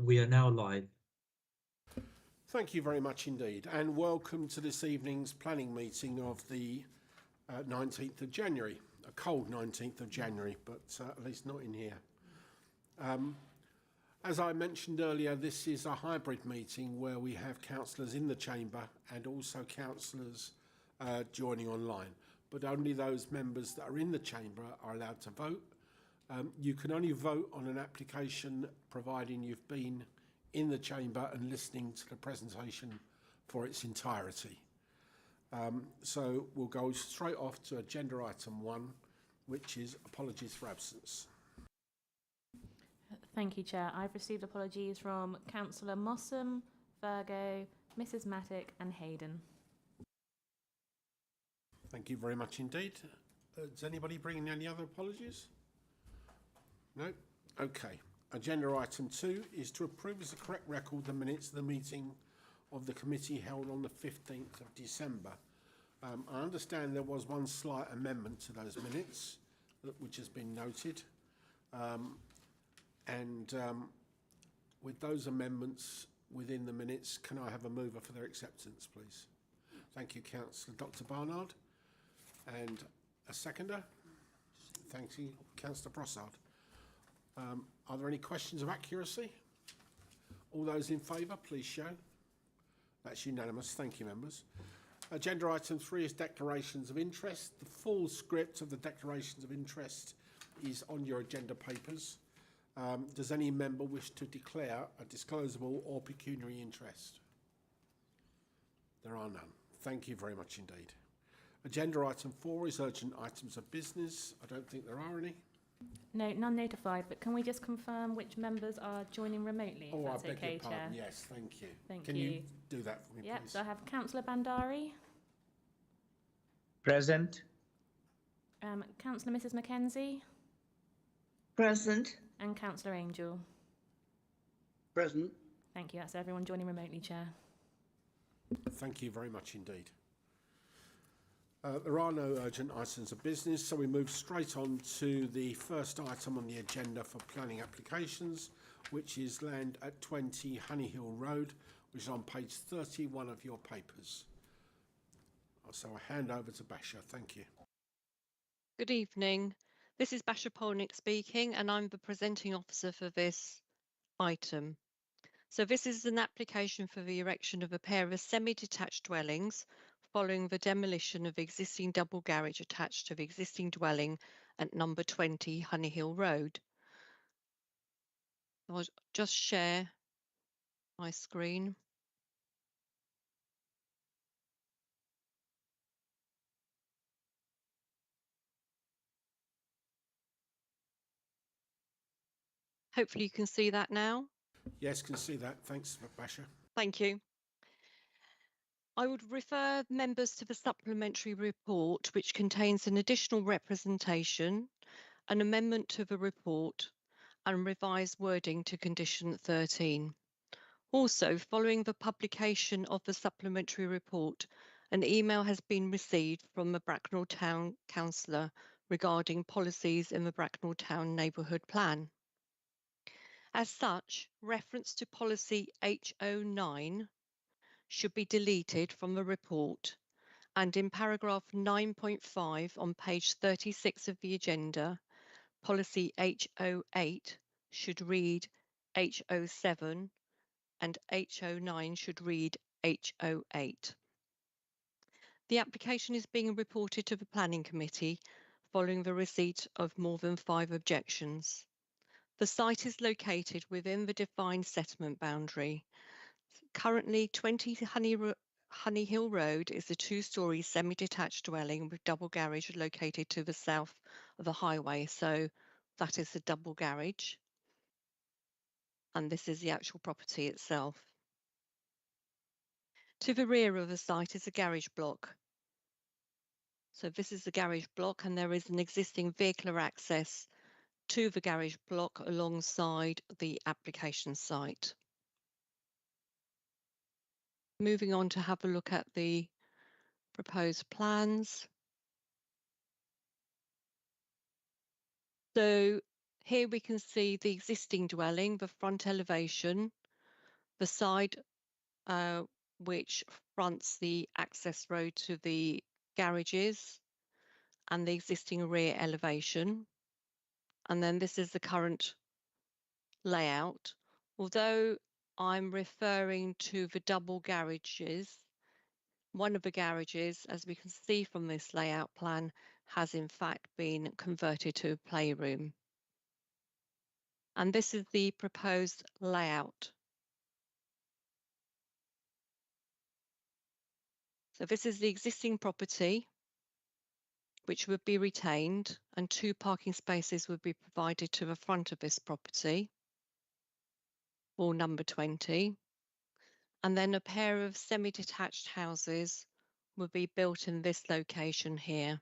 We are now live. Thank you very much indeed, and welcome to this evening's planning meeting of the 19th of January. A cold 19th of January, but at least not in here. As I mentioned earlier, this is a hybrid meeting where we have councillors in the chamber and also councillors joining online, but only those members that are in the chamber are allowed to vote. You can only vote on an application providing you've been in the chamber and listening to the presentation for its entirety. So we'll go straight off to agenda item 1, which is apologies for absence. Thank you, Chair. I've received apologies from Councillor Mossam, Virgo, Mrs Mattick and Hayden. Thank you very much indeed. Does anybody bring in any other apologies? No? Okay. Agenda item 2 is to approve as a correct record the minutes of the meeting of the committee held on the 15th of December. I understand there was one slight amendment to those minutes, which has been noted. With those amendments within the minutes, can I have a mover for their acceptance, please? Thank you, Councillor Dr. Barnard. And a seconder? Thank you, Councillor Brossard. Are there any questions of accuracy? All those in favour, please show. That's unanimous. Thank you, members. Agenda item 3 is declarations of interest. The full script of the declarations of interest is on your agenda papers. Does any member wish to declare a disclosable or pecuniary interest? There are none. Thank you very much indeed. Agenda item 4 is urgent items of business. I don't think there are any. No, none notified, but can we just confirm which members are joining remotely? Oh, if that's I beg okay, your pardon. Chair? Yes, thank you. Thank Can you. you do that for me, Yep, please? so I have Councillor Bandari, Present. Councillor Mrs Mackenzie Present. and Councillor Angel. Present. Thank you. That's everyone joining remotely, Chair. Thank you very much indeed. There are no urgent items of business, so we move straight on to the first item on the agenda for planning applications, which is land at 20 Honeyhill Road, which is on page 31 of your papers. So I hand over to Basha. Thank you. Good evening. This is Basha Polnick speaking, and I'm the presenting officer for this item. So this is an application for the erection of a pair of semi-detached dwellings following the demolition of existing double garage attached to the existing dwelling at number 20 Honeyhill Road. I'll just share my screen. Hopefully you can see that now. Yes, can see that. Thanks, Basha. Thank you. I would refer members to the supplementary report, which contains an additional representation, an amendment to the report, and revised wording to condition 13. Also, following the publication of the supplementary report, an email has been received from the Bracknell Town Councillor regarding policies in the Bracknell Town Neighbourhood Plan. As such, reference to policy H09 should be deleted from the report, and in paragraph 9.5 on page 36 of the agenda, policy H08 should read H07 and H09 should read H08. The application is being reported to the Planning Committee following the receipt of more than 5 objections. The site is located within the defined settlement boundary. Currently, 20 Honeyhill Road is a 2-storey semi-detached dwelling with double garage located to the south of the highway. So that is the double garage. And this is the actual property itself. To the rear of the site is a garage block. So this is the garage block, and there is an existing vehicular access to the garage block alongside the application site. Moving on to have a look at the proposed plans. So Here we can see the existing dwelling, the front elevation, the side which fronts the access road to the garages, and the existing rear elevation. And then this is the current layout. Although I'm referring to the double garages, one of the garages, as we can see from this layout plan, has in fact been converted to a playroom. And this is the proposed layout. So this is the existing property, which would be retained, and 2 parking spaces would be provided to the front of this property, or number 20. And then a pair of semi-detached houses would be built in this location here.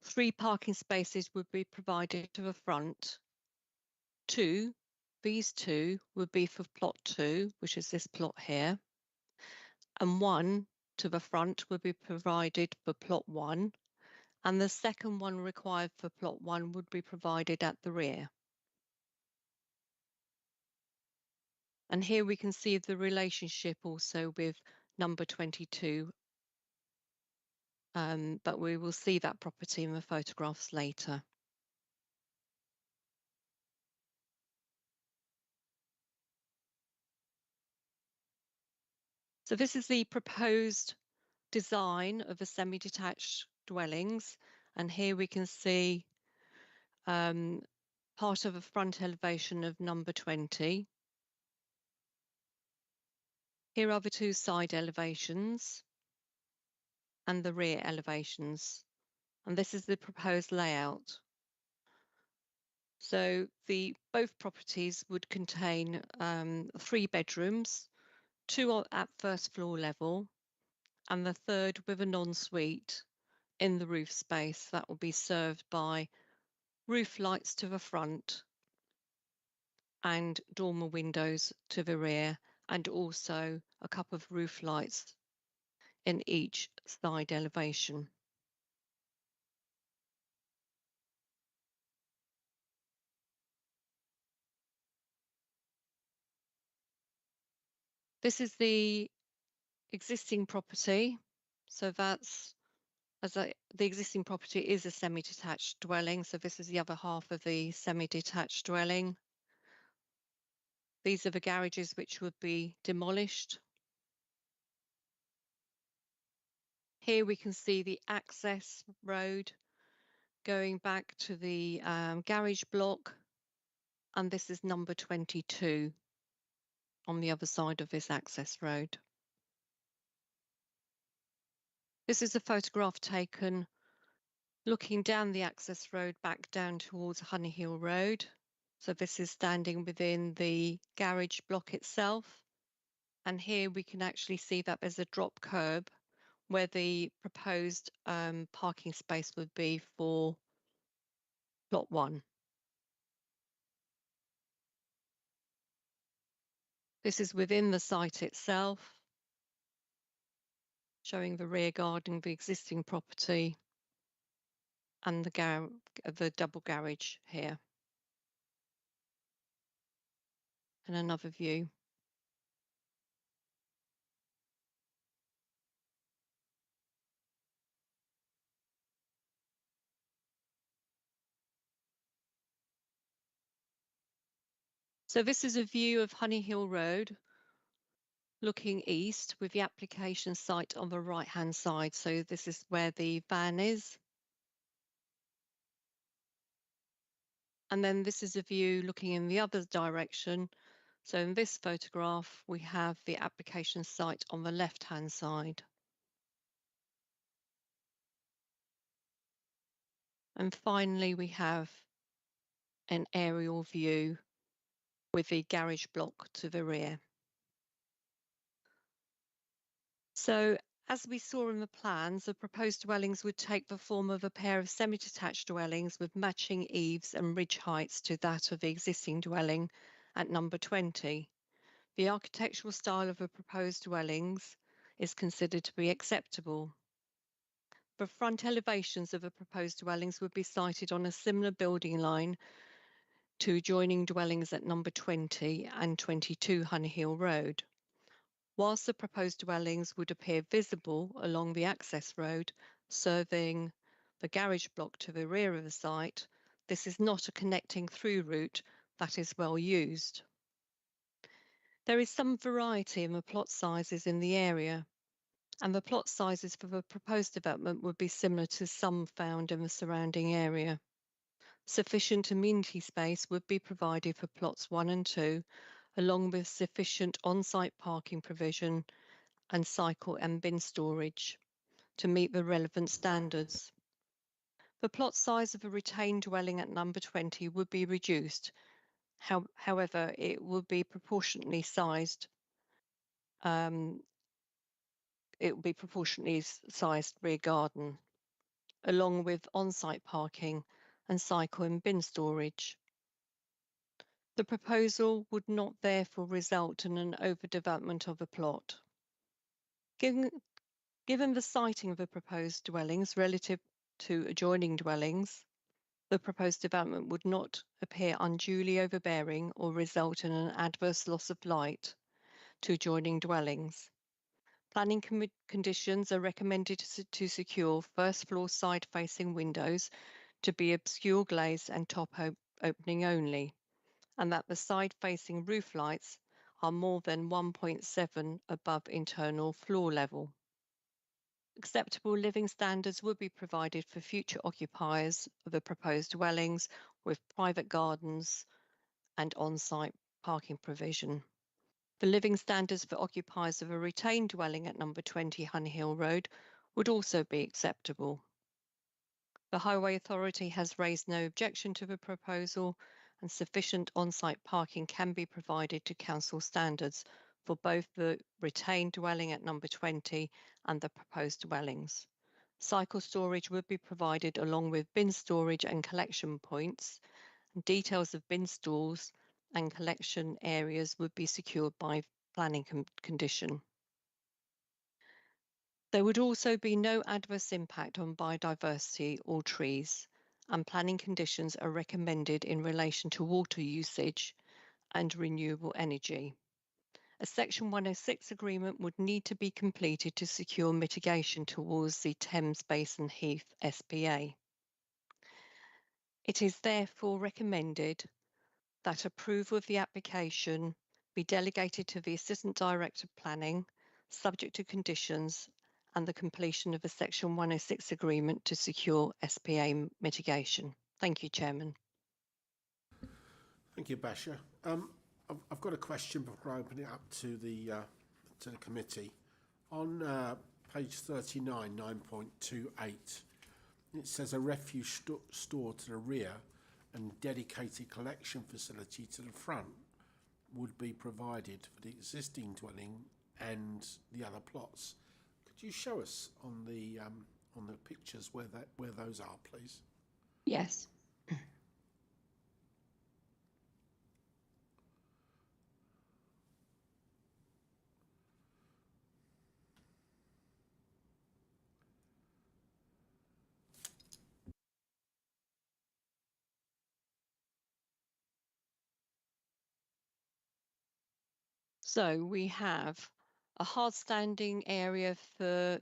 3 parking spaces would be provided to the front. 2, these 2 would be for plot 2, which is this plot here. And 1 to the front would be provided for plot 1. And the second one required for plot 1 would be provided at the rear. And here we can see the relationship also with number 22, but we will see that property in the photographs later. So this is the proposed design of the semi-detached dwellings, and here we can see part of a front elevation of number 20. Here are the 2 side elevations and the rear elevations, and this is the proposed layout. So both properties would contain 3 bedrooms, 2 at first floor level, and the third with an ensuite in the roof space that will be served by roof lights to the front and dormer windows to the rear, and also a couple of roof lights in each side elevation. This is the existing property. So that's the existing property is a semi-detached dwelling. So this is the other half of the semi-detached dwelling. These are the garages which would be demolished. Here we can see the access road going back to the garage block, and this is number 22 on the other side of this access road. This is a photograph taken looking down the access road back down towards Honey Hill Road. So this is standing within the garage block itself. And here we can actually see that there's a drop curb where the proposed parking space would be for plot 1. This is within the site itself, showing the rear garden of the existing property and the double garage here. And another view. So this is a view of Honey Hill Road looking east with the application site on the right hand side. So this is where the van is. And then this is a view looking in the other direction. So in this photograph, we have the application site on the left hand side. And finally, we have an aerial view with the garage block to the rear. So as we saw in the plans, the proposed dwellings would take the form of a pair of semi-detached dwellings with matching eaves and ridge heights to that of the existing dwelling at number 20. The architectural style of the proposed dwellings is considered to be acceptable. The front elevations of the proposed dwellings would be sited on a similar building line to adjoining dwellings at number 20 and 22 Hun Hill Road. Whilst the proposed dwellings would appear visible along the access road, serving the garage block to the rear of the site, this is not a connecting through route that is well used. There is some variety in the plot sizes in the area, and the plot sizes for the proposed development would be similar to some found in the surrounding area. Sufficient amenity space would be provided for plots 1 and 2, along with sufficient on-site parking provision and cycle and bin storage to meet the relevant standards. The plot size of a retained dwelling at number 20 would be reduced. However, it would be proportionately sized. It will be proportionately sized rear garden, along with on-site parking and cycle and bin storage. The proposal would not therefore result in an overdevelopment of the plot. Given the siting of the proposed dwellings relative to adjoining dwellings, the proposed development would not appear unduly overbearing or result in an adverse loss of light to adjoining dwellings. Planning conditions are recommended to secure first floor side facing windows to be obscure glazed and top opening only, and that the side facing roof lights are more than 1.7 above internal floor level. Acceptable living standards would be provided for future occupiers of the proposed dwellings with private gardens and on-site parking provision. The living standards for occupiers of a retained dwelling at number 20 Hun Hill Road would also be acceptable. The Highway Authority has raised no objection to the proposal, and sufficient on-site parking can be provided to council standards for both the retained dwelling at number 20 and the proposed dwellings. Cycle storage would be provided along with bin storage and collection points. Details of bin stalls and collection areas would be secured by planning condition. There would also be no adverse impact on biodiversity or trees, and planning conditions are recommended in relation to water usage and renewable energy. A Section 106 agreement would need to be completed to secure mitigation towards the Thames Basin Heath SPA. It is therefore recommended that approval of the application be delegated to the Assistant Director of Planning, subject to conditions and the completion of a Section 106 agreement to secure SPA mitigation. Thank you, Chairman. Thank you, Basha. I've got a question before I open it up to the committee. On page 39, 9.28, it says a refuse store to the rear and dedicated collection facility to the front would be provided for the existing dwelling and the other plots. Could you show us on the pictures where those are, please? Yes. So we have a hard standing area for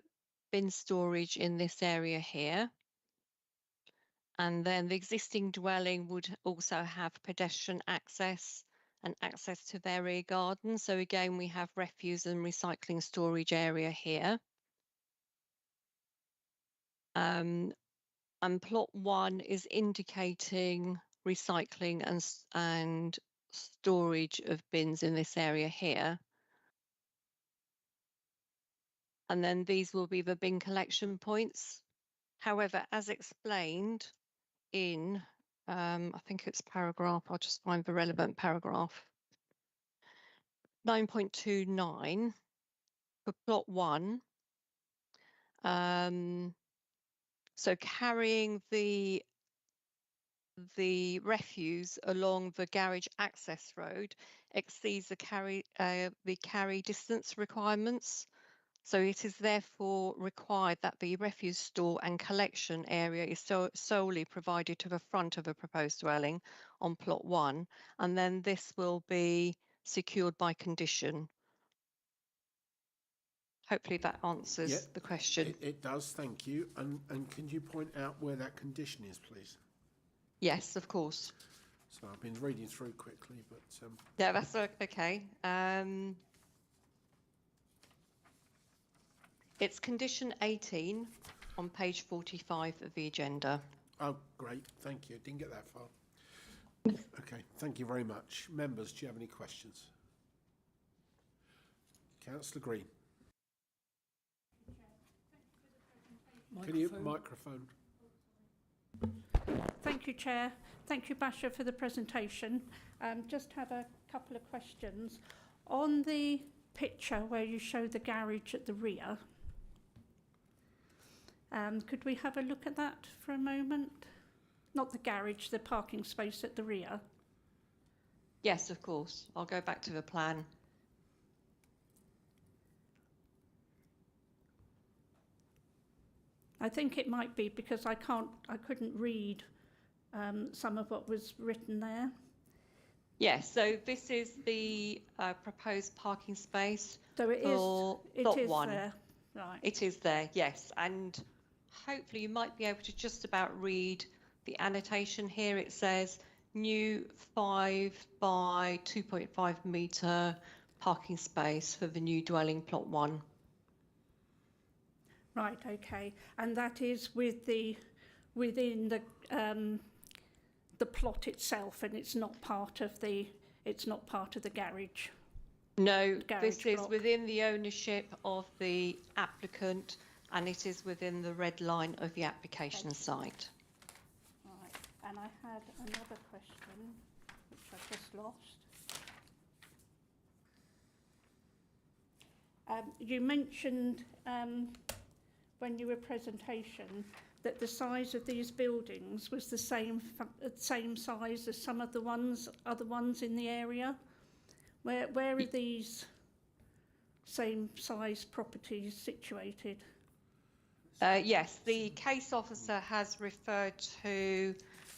bin storage in this area here. And then the existing dwelling would also have pedestrian access and access to their rear garden. So again, we have refuse and recycling storage area here. And plot 1 is indicating recycling and storage of bins in this area here. And then these will be the bin collection points. However, as explained in, I think it's paragraph, I'll just find the relevant paragraph, 9.29 for plot 1. So carrying the refuse along the garage access road exceeds the carry distance requirements. So it is therefore required that the refuse store and collection area is solely provided to the front of a proposed dwelling on plot 1, and then this will be secured by condition. Hopefully that answers Yeah, the question. It does, thank you. And can you point out where that condition is, please? Yes, of course. So I've been reading through quickly, but Yeah, that's okay. It's condition 18 on page 45 of the agenda. oh, great, thank you. Didn't get that far. Okay, thank you very much. Members, do you have any questions? Councillor Green. Can you microphone? Thank you, Chair. Thank you, Basha, for the presentation. Just have a couple of questions. On the picture where you show the garage at the rear, could we have a look at that for a moment? Not the garage, the parking space at the rear. Yes, of course. I'll go back to the plan. I think it might be because I couldn't read some of what was written there. Yes, so this is the proposed parking space So it for is plot 1. there. Right. It is there, yes. And hopefully you might be able to just about read the annotation here. It says new 5 by 2.5 metre parking space for the new dwelling plot 1. Right, okay. And that is within the plot itself, and it's not part of the garage. No, Garage this is block. within the ownership of the applicant, and it is within the red line of the application site. Right. And I had another question which I've just lost. You mentioned when you were presentation that the size of these buildings was the same size as some of the other ones in the area. Where are these same size properties situated? Yes, the case officer has referred to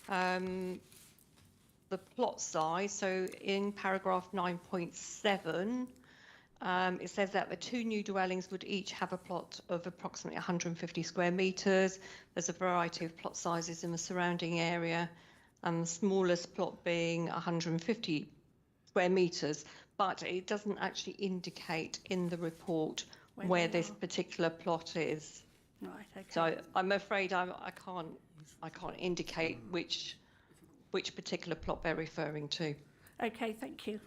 the plot size. So in paragraph 9.7, it says that the 2 new dwellings would each have a plot of approximately 150 square metres. There's a variety of plot sizes in the surrounding area, and the smallest plot being 150 square metres, but it doesn't actually indicate in the report where this particular plot is. Right, okay. So I'm afraid I can't indicate which particular plot they're referring to. Okay, thank you.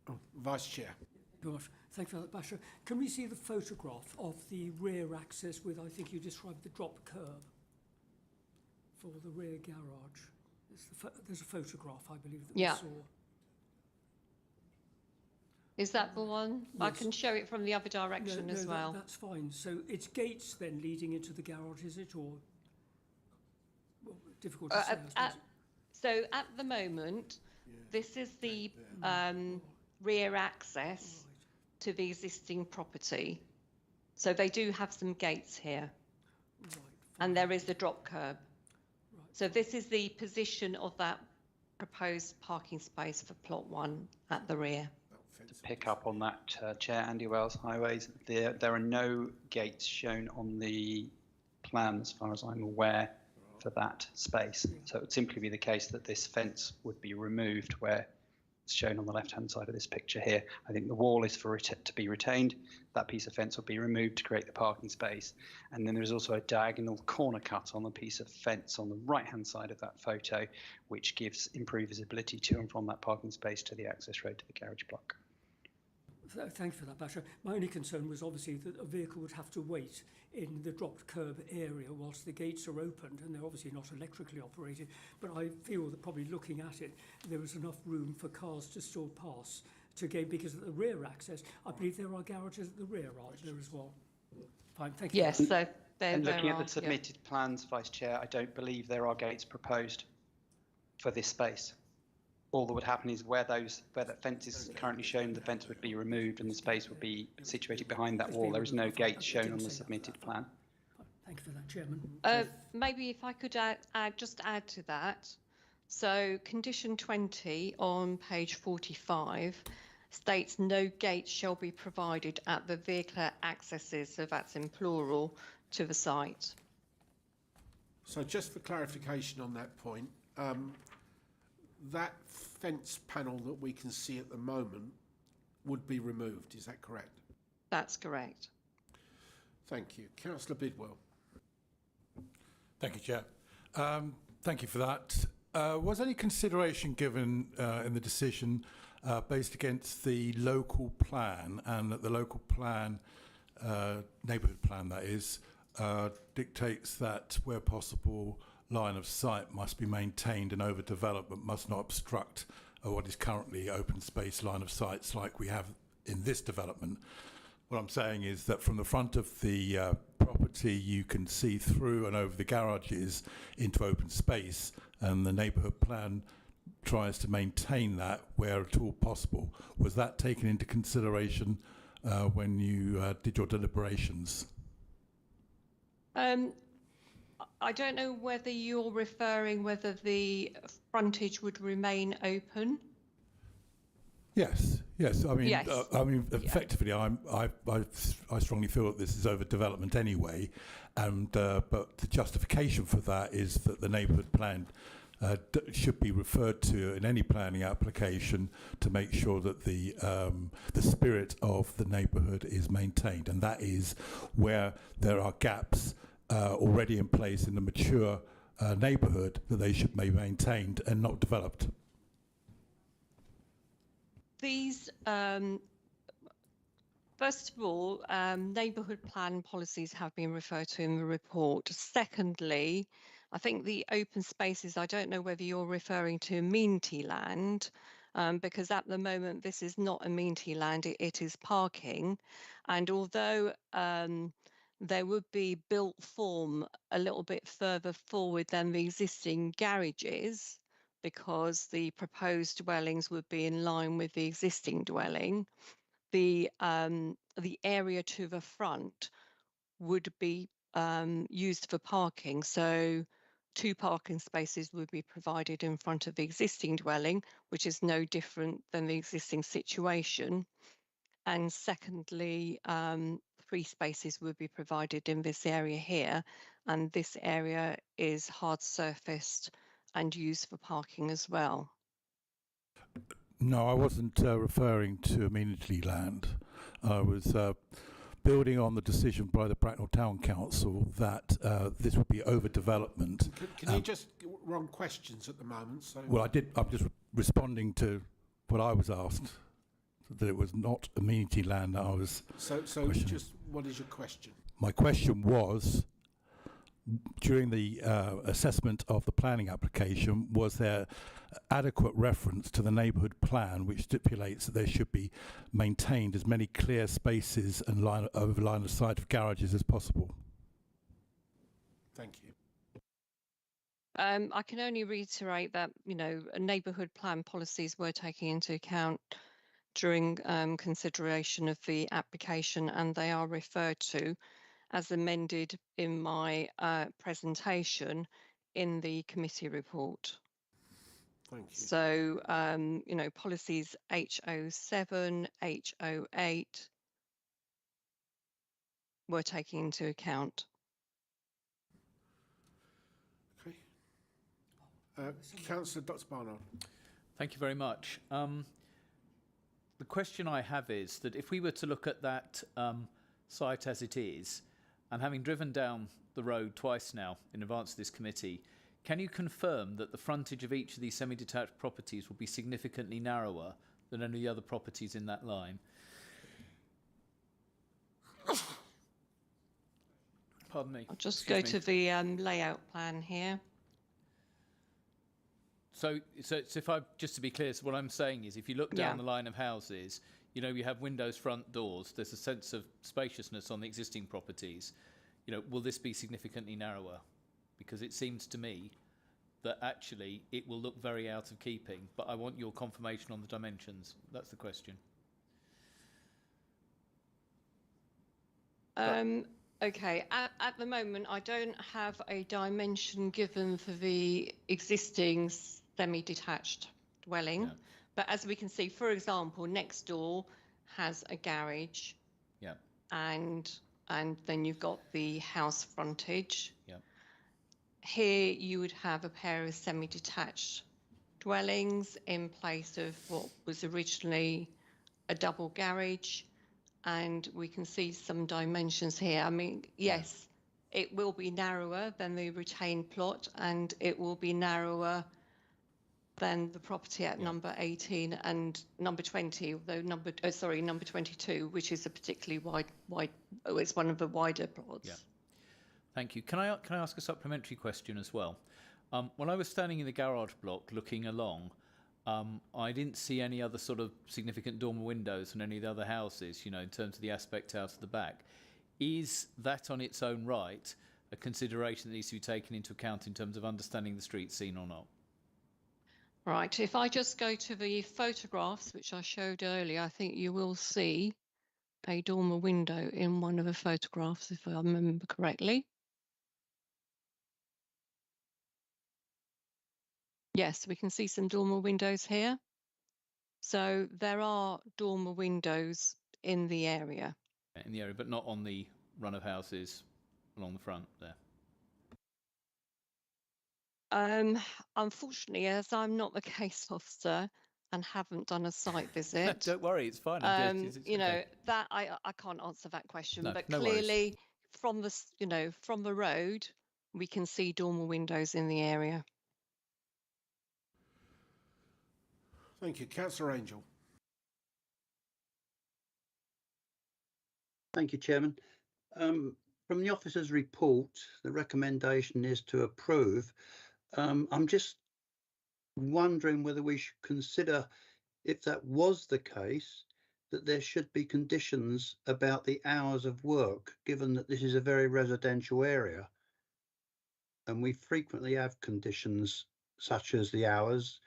Oh, Vice Chair. Gosh, thank you for that, Basha. Can we see the photograph of the rear access with, I think you described the drop curb for the rear garage? There's a photograph, I believe, that Yeah. we saw. Is that the one? I Yes. can show it from the other direction as well. That's fine. So it's gates then leading into the garage, is it, or well, difficult to say? I suppose. So at the moment, this is the rear access to the existing property. So they do have some gates here, Right. and there is the drop curb. Right. So this is the position of that proposed parking space for plot 1 at the rear. Pick up on that, Chair. Andy Wells, Highways. There are no gates shown on the plan, as far as I'm aware, for that space. So it would simply be the case that this fence would be removed where it's shown on the left-hand side of this picture here. I think the wall is for it to be retained. That piece of fence will be removed to create the parking space. And then there's also a diagonal corner cut on the piece of fence on the right-hand side of that photo, which gives improved visibility to and from that parking space to the access road to the garage block. Thank you for that, Basha. My only concern was obviously that a vehicle would have to wait in the dropped curb area whilst the gates are opened, and they're obviously not electrically operated. But I feel that probably looking at it, there is enough room for cars to still pass to gain, because at the rear access, I believe there are garages at the rear, aren't there, as well? Fine, thank you. Yes, so there And looking at are, the submitted plans, Vice Chair, I don't believe there are gates proposed for this space. all that would happen is where that fence is currently shown, the fence would be removed and the space would be situated behind that wall. There is no gate shown on the submitted plan. Thank you for that, Chairman. Maybe if I could add to that. So condition 20 on page 45 states no gate shall be provided at the vehicular accesses, so that's in plural, to the site. So just for clarification on that point, that fence panel that we can see at the moment would be removed, is that correct? That's correct. Thank you. Councillor Bidwell. Thank you, Chair. Thank you for that. Was any consideration given in the decision based against the local plan, and that the local plan, neighbourhood plan that is, dictates that where possible line of sight must be maintained and overdevelopment must not obstruct what is currently open space line of sights like we have in this development? What I'm saying is that from the front of the property you can see through and over the garages into open space, and the neighbourhood plan tries to maintain that where at all possible. Was that taken into consideration when you did your deliberations? I don't know whether you're referring whether the frontage would remain open. Yes. I mean, Yes. effectively, I strongly feel that this is overdevelopment anyway, and but the justification for that is that the neighbourhood plan should be referred to in any planning application to make sure that the spirit of the neighbourhood is maintained, and that is where there are gaps already in place in the mature neighbourhood, that they should be maintained and not developed. These, first of all, neighbourhood plan policies have been referred to in the report. Secondly, I think the open spaces, I don't know whether you're referring to amenity land, because at the moment this is not amenity land, it is parking. And although there would be built form a little bit further forward than the existing garages, because the proposed dwellings would be in line with the existing dwelling, the area to the front would be used for parking. So 2 parking spaces would be provided in front of the existing dwelling, which is no different than the existing situation. And secondly, 3 spaces would be provided in this area here, and this area is hard surfaced and used for parking as well. No, I wasn't referring to amenity land. I was building on the decision by the Bracknell Town Council that this would be overdevelopment. Can you just, wrong questions at the moment, so... Well, I'm just responding to what I was asked, that it was not amenity land that I was So questioning. just, what is your question? My question was, during the assessment of the planning application, was there adequate reference to the neighbourhood plan which stipulates that there should be maintained as many clear spaces and line of sight of garages as possible? Thank you. I can only reiterate that, neighbourhood plan policies were taken into account during consideration of the application, and they are referred to as amended in my presentation in the committee report. Thank you. So, policies H07, H08 were taken into account. Okay. Councillor Dr. Barnard. Thank you very much. The question I have is that if we were to look at that site as it is, and having driven down the road twice now in advance of this committee, can you confirm that the frontage of each of these semi-detached properties will be significantly narrower than any other properties in that line? Pardon me. I'll just go to the layout plan here. So if just to be clear, so what I'm saying is, if you look down the line of houses, you have windows, front doors, there's a sense of spaciousness on the existing properties. Will this be significantly narrower? Because it seems to me that actually it will look very out of keeping, but I want your confirmation on the dimensions. That's the question. Okay, at the moment, I don't have a dimension given for the existing semi-detached dwelling. Yeah. But as we can see, for example, next door has a garage. Yeah. And then you've got the house frontage. Yeah. Here you would have a pair of semi-detached dwellings in place of what was originally a double garage. And we can see some dimensions here. I mean, yes, it will be narrower than the retained plot, and it will be narrower than the property at number 18 and number 20, although number 22, which is a particularly wide, it's one of the wider plots. Yeah. Thank you. Can I ask a supplementary question as well? When I was standing in the garage block looking along, I didn't see any other sort of significant dormer windows in any of the other houses, you know, in terms of the aspect out of the back. Is that on its own right a consideration that needs to be taken into account in terms of understanding the street scene or not? Right, if I just go to the photographs, which I showed earlier, I think you will see a dormer window in one of the photographs, if I remember correctly. Yes, we can see some dormer windows here. So there are dormer windows in the area. In the area, but not on the run of houses along the front there. Unfortunately, as I'm not the case officer and haven't done a site visit, Don't worry, it's fine. you know, that I can't answer that question. No, but no clearly, from the road, we can see dormer windows in the area. Thank you. Councillor Angel. Thank you, Chairman. From the officer's report, the recommendation is to approve. I'm just wondering whether we should consider, if that was the case, that there should be conditions about the hours of work, given that this is a very residential area. And we frequently have conditions such as the hours,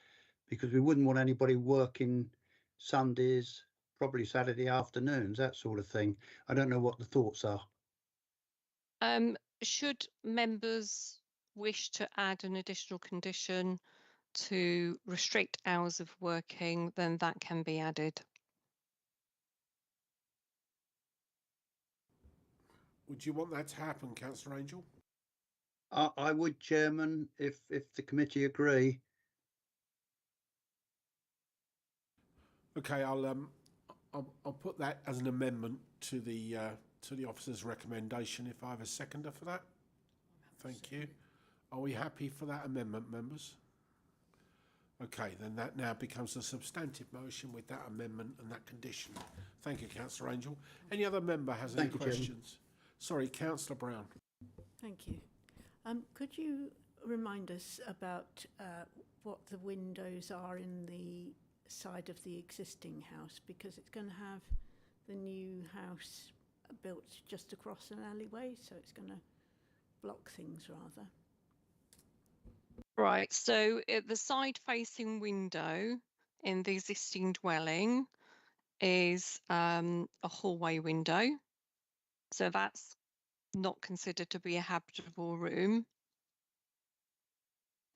because we wouldn't want anybody working Sundays, probably Saturday afternoons, that sort of thing. I don't know what the thoughts are. Should members wish to add an additional condition to restrict hours of working, then that can be added. Would you want that to happen, Councillor Angel? I would, Chairman, if the committee agree. Okay, I'll put that as an amendment to the officer's recommendation. If I have a seconder for that, thank you. Are we happy for that amendment, members? Okay, then that now becomes a substantive motion with that amendment and that condition. Thank you, Councillor Angel. Any other member has any questions? Sorry, Councillor Brown. Thank you. Could you remind us about what the windows are in the side of the existing house, because it's going to have the new house built just across an alleyway, so it's going to block things rather. Right, so the side-facing window in the existing dwelling is a hallway window. So that's not considered to be a habitable room.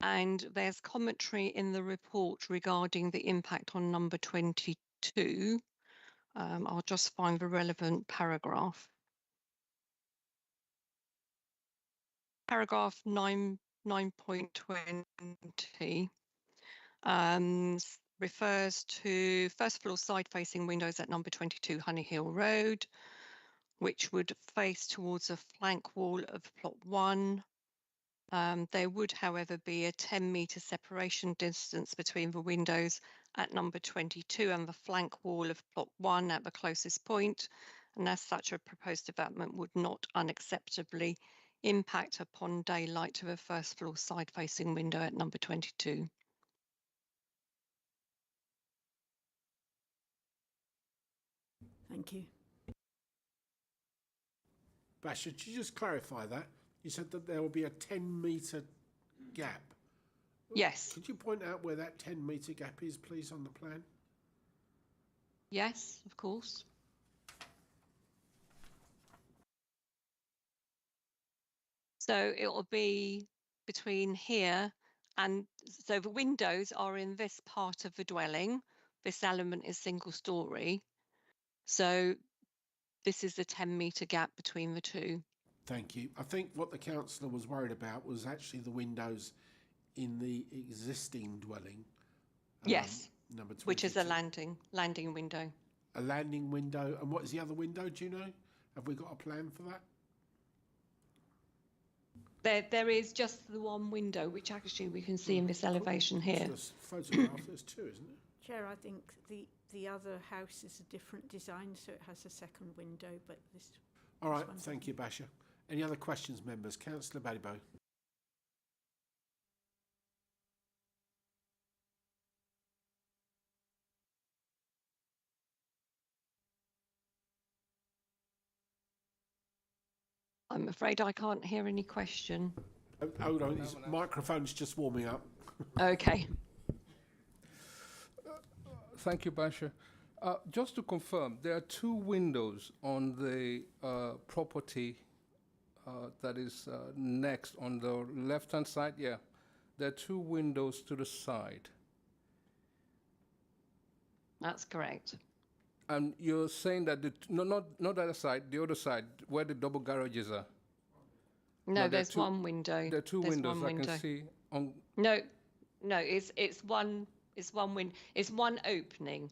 And there's commentary in the report regarding the impact on number 22. I'll just find the relevant paragraph. Paragraph 9.20 refers to first floor side facing windows at number 22 Honey Hill Road, which would face towards a flank wall of plot 1. There would, however, be a 10-metre separation distance between the windows at number 22 and the flank wall of plot 1 at the closest point, and as such a proposed development would not unacceptably impact upon daylight to the first floor side-facing window at number 22. Thank you. Basha, could you just clarify that? You said that there will be a 10-metre gap Yes, Could you point out where that 10-metre gap is, please, on the plan? yes, of course. So it will be between here and so the windows are in this part of the dwelling. This element is single story. So this is the 10-metre gap between the two. Thank you. I think what the councillor was worried about was actually the windows in the existing dwelling. Yes, Number 22. which is a landing window. A landing window. And what is the other window? Do you know? Have we got a plan for that? There is just the one window, which actually we can see in this elevation here. It's the photograph. There's two, isn't it? Chair, I think the other house is a different design, so it has a second window, but this. All right. one Thank you, Basha. Any other questions, members? Councillor Badibo. I'm afraid I can't hear any question. Hold on. His microphone's just warming up. Okay. Thank you, Basha. Just to confirm, there are two windows on the property that is next on the left-hand side. Yeah, there are two windows to the side. That's correct. And you're saying that not the other side, the other side, where the double garages are. No, there are there's two- one window. There are two There's windows one I window. can see on. No, it's one opening.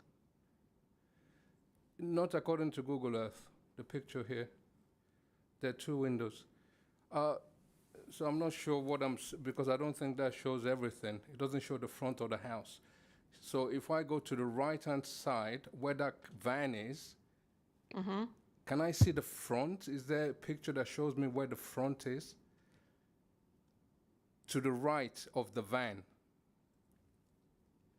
Not according to Google Earth, the picture here. There are two windows. So I'm not sure what because I don't think that shows everything. It doesn't show the front of the house. So if I go to the right-hand side, where that van is, can I see the front? Is there a picture that shows me where the front is? To the right of the van.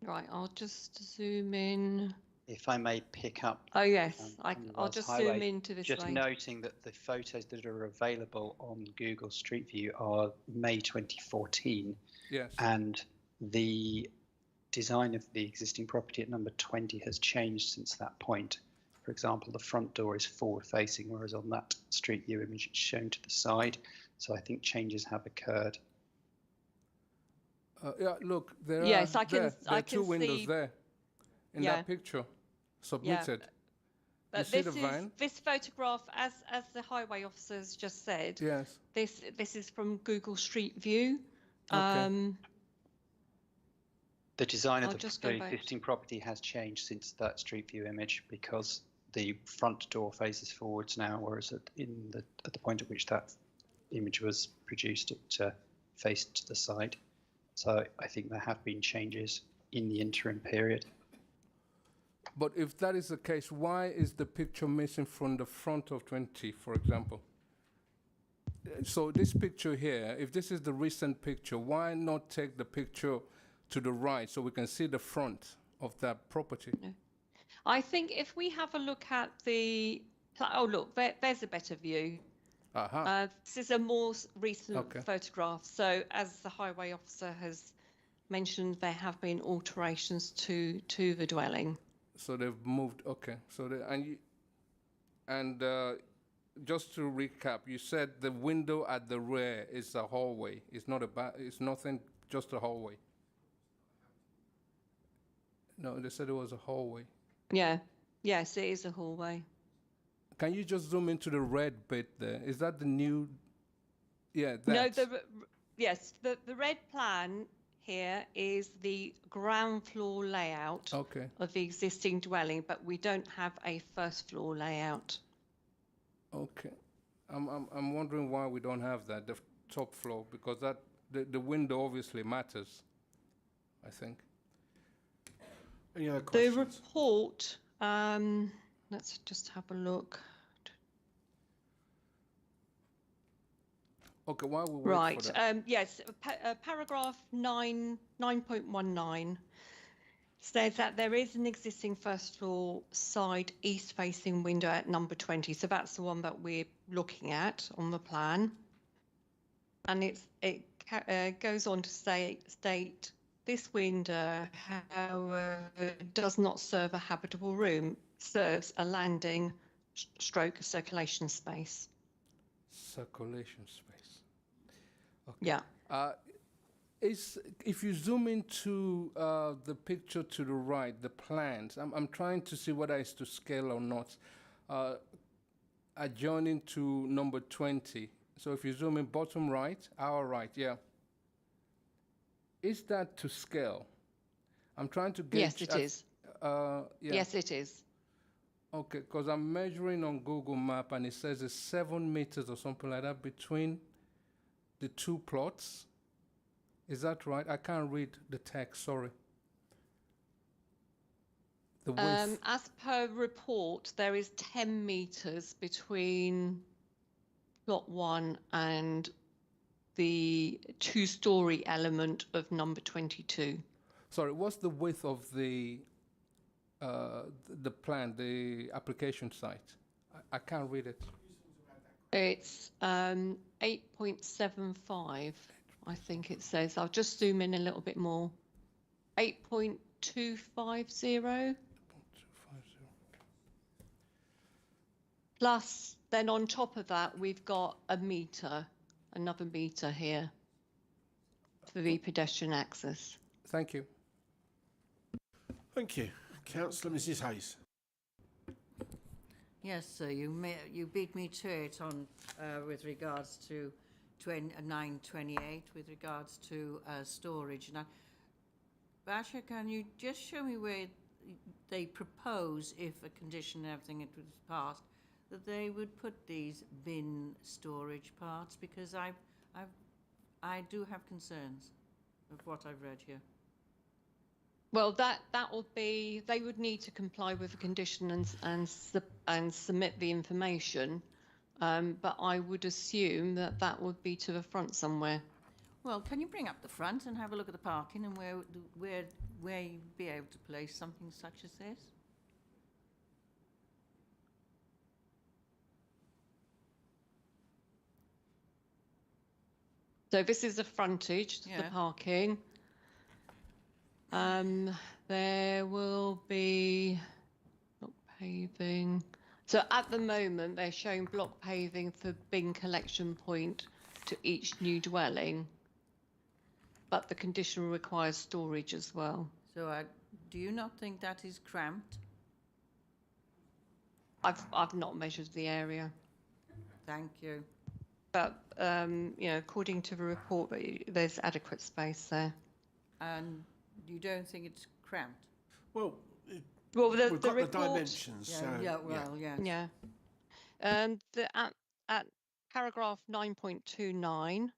Right, I'll just zoom in. If I may pick up. Oh yes, on I'll Wells just Highway, zoom into this Just lane. noting that the photos that are available on Google Street View are May 2014, Yes. and the design of the existing property at number 20 has changed since that point. For example, the front door is forward facing, whereas on that Street View image it's shown to the side. So I think changes have occurred. Yeah, look, there Yes, are I can- there I are two can windows see- there in Yeah. that picture submitted. But see this the is van? this photograph, as the highway officers just said. Yes. This is from Google Street View. Okay. The design of I'll the just go back. existing property has changed since that Street View image because the front door faces forwards now, whereas at the point at which that image was produced, it faced to the side. So I think there have been changes in the interim period. But if that is the case, why is the picture missing from the front of 20, for example? So this picture here, if this is the recent picture, why not take the picture to the right so we can see the front of that property? I think if we have a look at the, oh look, there's a better view. Aha. This is a more recent Okay. photograph. So as the highway officer has mentioned, there have been alterations to the dwelling. So they've moved. Okay. So just to recap, you said the window at the rear is a hallway. It's not it's nothing, just a hallway. No, they said it was a hallway. Yeah. Yes, it is a hallway. Can you just zoom into the red bit there? Is that the new? Yeah. No, That. yes, the red plan here is the ground floor layout Okay. of the existing dwelling, but we don't have a first floor layout. Okay. I'm wondering why we don't have that, the top floor, because the window obviously matters, I think. Any other The questions? report, let's just have a look. Okay, while we wait for Right, that. yes, paragraph 9.19 says that there is an existing first floor side east facing window at number 20. So that's the one that we're looking at on the plan. And it goes on to state this window, however, does not serve a habitable room, serves a landing stroke circulation space. Circulation space. Okay. Yeah. If you zoom into the picture to the right, the plans, I'm trying to see whether it's to scale or not. Adjoining to number 20. So if you zoom in bottom right, our right, yeah. Is that to scale? I'm trying to gauge. Yes, it is. Yeah. Yes, it is. Okay, because I'm measuring on Google Map and it says it's 7 meters or something like that between the two plots. Is that right? I can't read the text, sorry. The width. As per report, there is 10 meters between plot 1 and the two-story element of number 22. Sorry, what's the width of the plan, the application site? I can't read it. It's 8.75, I think it says. I'll just zoom in a little bit more. 8.250. Plus, then on top of that, we've got a meter, another meter here for the pedestrian access. Thank you. Thank you. Councillor Mrs Hayes. Yes, sir, you beat me to it on with regards to 928 with regards to storage. Now, Basha, can you just show me where they propose, if a condition and everything it was passed, that they would put these bin storage parts? Because I do have concerns of what I've read here. Well, that will be, they would need to comply with the condition and submit the information, but I would assume that would be to the front somewhere. Well, can you bring up the front and have a look at the parking and where you'd be able to place something such as this? So this is the frontage, the parking. There will be block paving. So at the moment, they're showing block paving for bin collection point to each new dwelling, but the condition requires storage as well. So do you not think that is cramped? I've not measured the area. Thank you. But, you know, according to the report, there's adequate space there. And you don't think it's cramped? Well, the we've got report, the dimensions. Yeah, So, well, yes. Yeah. At paragraph 9.29,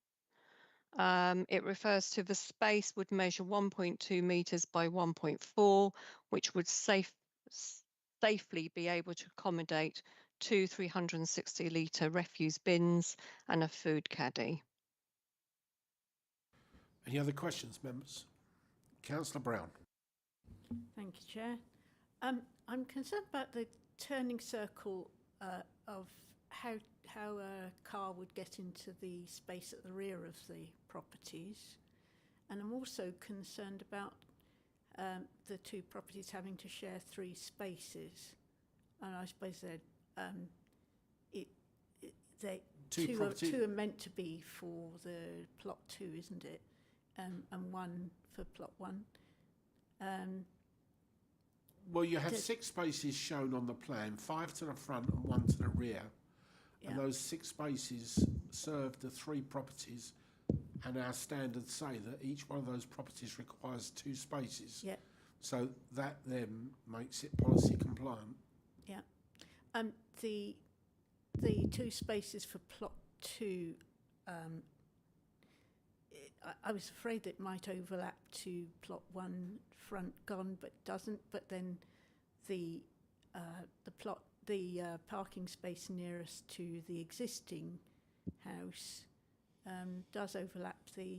it refers to the space would measure 1.2 meters by 1.4, which would safely be able to accommodate 2 360-litre refuse bins and a food caddy. Any other questions, members? Councillor Brown. Thank you, Chair. I'm concerned about the turning circle of how a car would get into the space at the rear of the properties. And I'm also concerned about the two properties having to share 3 spaces. And I suppose two are meant to be for the plot 2, isn't it? And 1 for plot 1. Well, you have 6 spaces shown on the plan, 5 to the front and 1 to the rear. Yeah. And those 6 spaces serve the 3 properties, and our standards say that each one of those properties requires 2 spaces. Yeah. So that then makes it policy compliant. Yeah. The 2 spaces for plot 2, I was afraid it might overlap to plot 1 front gone, but doesn't. But then the parking space nearest to the existing house does overlap the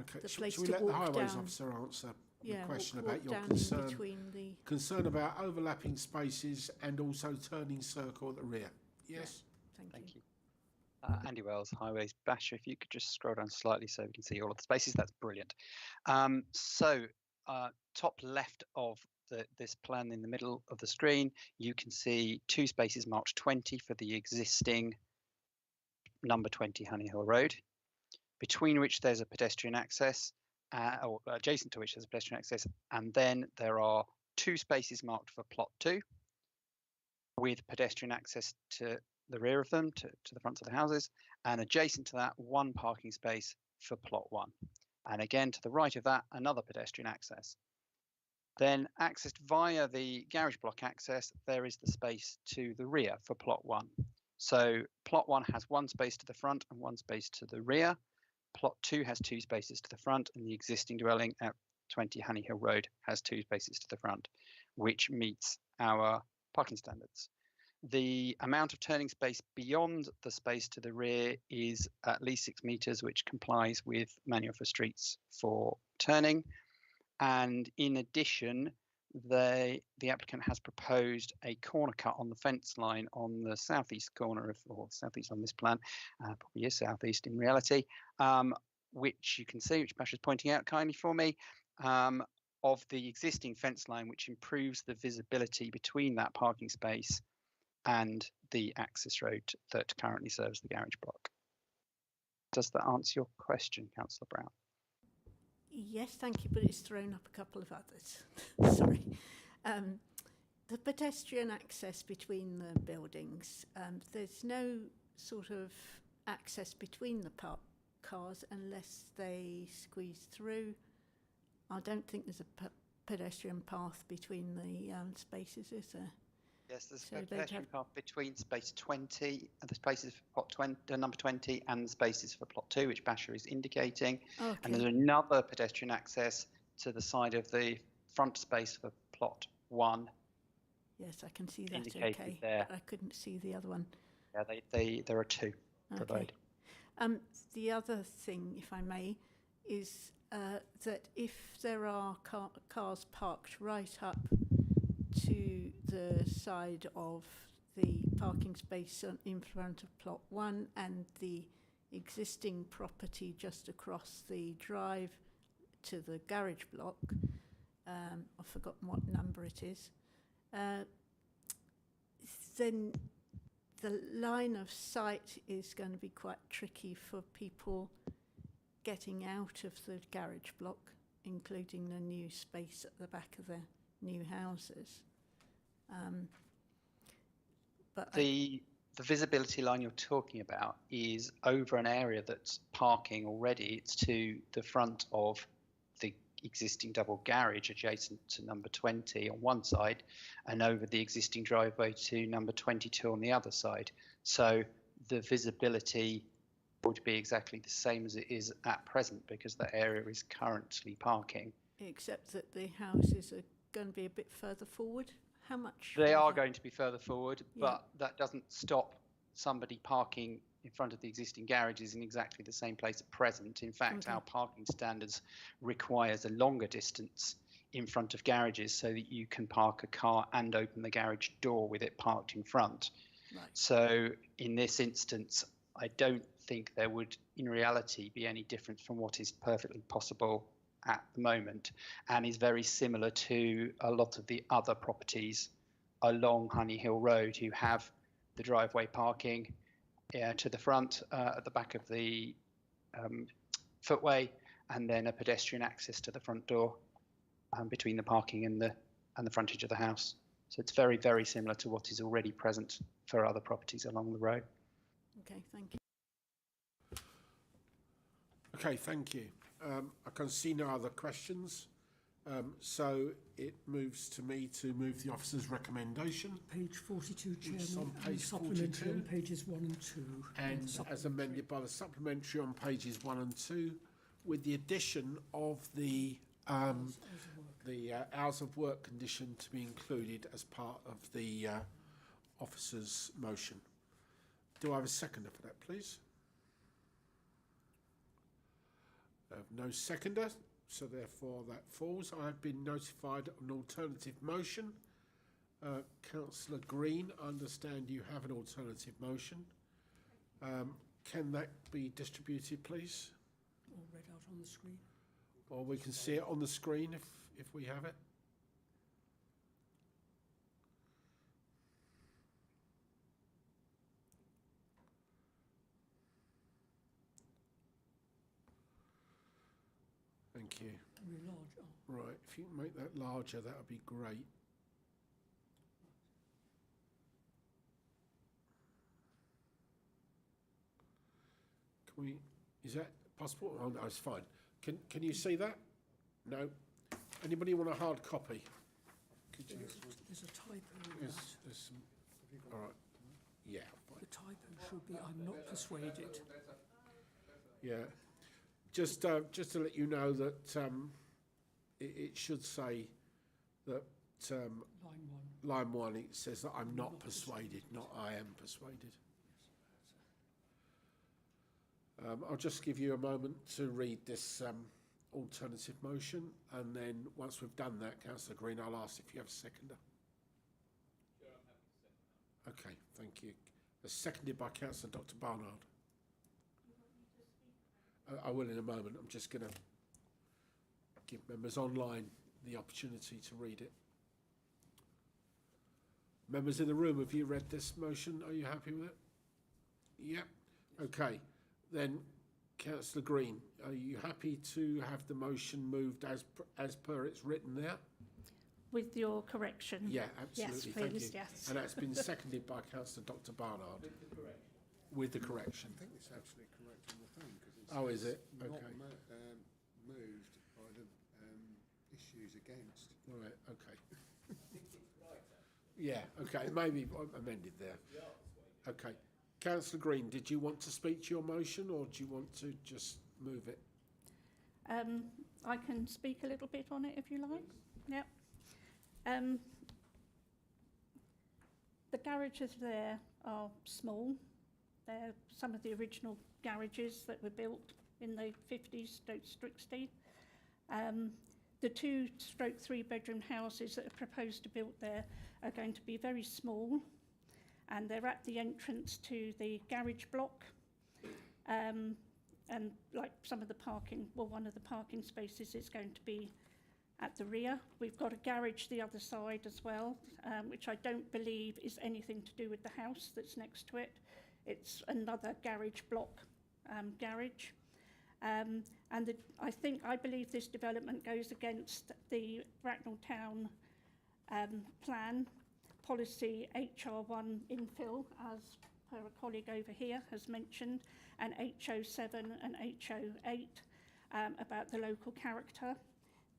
place Shall we to let the walk highways down. officer answer the Yeah, question walk about your down concern? between Concern about overlapping spaces and also turning circle at the rear. Yes. Yeah, thank you. Andy Wells, Highways. Basher, if you could just scroll down slightly so we can see all of the spaces, that's brilliant. Top left of this plan in the middle of the screen, you can see 2 spaces marked 20 for the existing number 20 Honey Hill Road, between which there's a pedestrian access, or adjacent to which there's a pedestrian access, and then there are 2 spaces marked for plot 2 with pedestrian access to the rear of them, to the fronts of the houses, and adjacent to that, 1 parking space for plot 1. And again, to the right of that, another pedestrian access. Then accessed via the garage block access, there is the space to the rear for plot 1. So plot 1 has 1 space to the front and 1 space to the rear. Plot 2 has 2 spaces to the front, and the existing dwelling at 20 Honey Hill Road has 2 spaces to the front, which meets our parking standards. The amount of turning space beyond the space to the rear is at least 6 meters, which complies with Manual for Streets for turning. And in addition, the applicant has proposed a corner cut on the fence line on the southeast corner or southeast on this plan, probably is southeast in reality, which you can see, which Basher's pointing out kindly for me, of the existing fence line, which improves the visibility between that parking space and the access road that currently serves the garage block. Does that answer your question, Councillor Brown? Yes, thank you, but it's thrown up a couple of others. Sorry. The pedestrian access between the buildings, there's no sort of access between the cars unless they squeeze through. I don't think there's a pedestrian path between the spaces, is there? Yes, there's a pedestrian path between space 20, the spaces for plot 20, number 20, and the spaces for plot 2, which Basher is indicating. Okay. And there's another pedestrian access to the side of the front space for plot 1. Yes, I can see that. Indicated okay, there. but I couldn't see the other one. Yeah, there are 2 provided. The other thing, if I may, is that if there are cars parked right up to the side of the parking space in front of plot 1 and the existing property just across the drive to the garage block, I've forgotten what number it is, then the line of sight is going to be quite tricky for people getting out of the garage block, including the new space at the back of the new houses. But the visibility line you're talking about is over an area that's parking already. It's to the front of the existing double garage adjacent to number 20 on one side, and over the existing driveway to number 22 on the other side. So the visibility would be exactly the same as it is at present, because that area is currently parking. except that the houses are going to be a bit further forward. How much? They are going to be further forward, Yeah. but that doesn't stop somebody parking in front of the existing garages in exactly the same place at present. In fact, Okay. our parking standards requires a longer distance in front of garages so that you can park a car and open the garage door with it parked in front. Right. So in this instance, I don't think there would in reality be any difference from what is perfectly possible at the moment, and is very similar to a lot of the other properties along Honey Hill Road who have the driveway parking to the front at the back of the footway, and then a pedestrian access to the front door between the parking and the frontage of the house. So it's very, very similar to what is already present for other properties along the road. Okay, thank you. Okay, thank you. I can see no other questions. So it moves to me to move the officer's recommendation. Page 42, Which is Chairman, on and page supplementary 42. on pages 1 and 2. And as amended by the supplementary on pages 1 and 2, with the addition of the hours of work condition to be included as part of the officer's motion. Do I have a seconder for that, please? No seconder, so therefore that falls. I have been notified of an alternative motion. Councillor Green, I understand you have an alternative motion. can that be distributed, please? Or read out on the screen. Or we can see it on the screen if we have it. Thank you. Very large. Oh. Right, if you can make that larger, that would be great. Can we, is that possible? Oh, no, it's fine. Can you see that? No? Anybody want a hard copy? Could you? There's a typo in There's, that. there's some, all right. Yeah, The typo should be, I'm not persuaded. yeah. Just to let you know that it should say that Line 1. line 1, it says that I'm not persuaded, not I am persuaded. I'll just give you a moment to read this alternative motion, and then once we've done that, Councillor Green, I'll ask if you have a seconder. Sure, I'm happy to second that. Okay, thank you. Seconded by Councillor Dr. Barnard. I will in a moment. I'm just going to give members online the opportunity to read it. Members in the room, have you read this motion? Are you happy with it? Yep. Okay. Then, Councillor Green, are you happy to have the motion moved as per it's written there? With your correction? Yeah, absolutely. Yes, Thank please, you. yes. And that's been seconded by Councillor Dr. Barnard. With the correction. I think it's actually correct on the thing because it's Oh, is it? not Okay. moved by the issues against. Right, okay. Yeah, okay, maybe amended there. Okay. Councillor Green, did you want to speak to your motion or do you want to just move it? I can speak a little bit on it if you like. Yep. The garages there are small. They're some of the original garages that were built in the 50s, 60s. The 2/3 bedroom houses that are proposed to build there are going to be very small, and they're at the entrance to the garage block. And like some of the parking, well, one of the parking spaces is going to be at the rear. We've got a garage the other side as well, which I don't believe is anything to do with the house that's next to it. It's another garage block garage. I believe this development goes against the Bracknell Town plan policy HR1 infill, as per a colleague over here has mentioned, and HO7 and HO8 about the local character.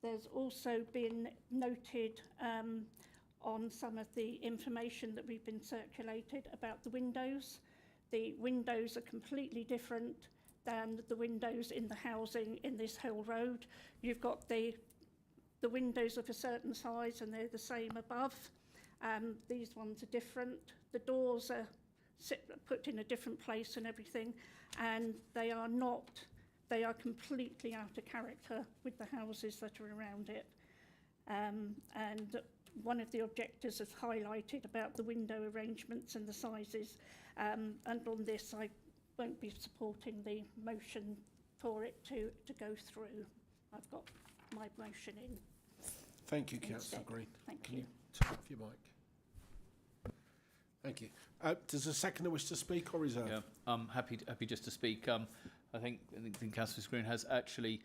There's also been noted on some of the information that we've been circulated about the windows. The windows are completely different than the windows in the housing in this whole road. You've got the windows of a certain size and they're the same above. These ones are different. The doors are put in a different place and everything, and they are completely out of character with the houses that are around it. And one of the objectors has highlighted about the window arrangements and the sizes, and on this I won't be supporting the motion for it to go through. I've got my motion in. Thank you, Councillor Green. Thank Can you. you turn off your mic? Thank you. Does the seconder wish to speak or reserve? Yeah, I'm happy just to speak. I think Councillor Green has actually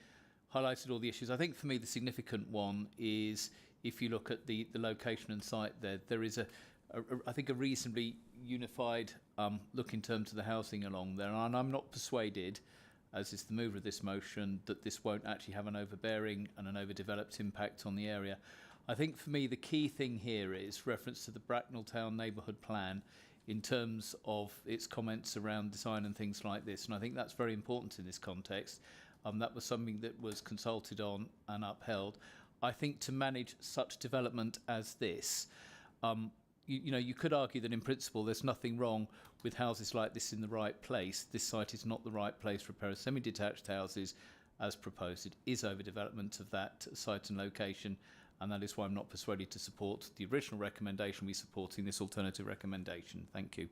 highlighted all the issues. I think for me the significant one is if you look at the location and site there is I think a reasonably unified look in terms of the housing along there, and I'm not persuaded, as is the mover of this motion, that this won't actually have an overbearing and an overdeveloped impact on the area. I think for me the key thing here is reference to the Bracknell Town Neighbourhood Plan in terms of its comments around design and things like this, and I think that's very important in this context. That was something that was consulted on and upheld. I think to manage such development as this, you could argue that in principle there's nothing wrong with houses like this in the right place. This site is not the right place for a pair of semi-detached houses as proposed. It is overdevelopment of that site and location, and that is why I'm not persuaded to support the original recommendation. We're supporting this alternative recommendation. Thank you.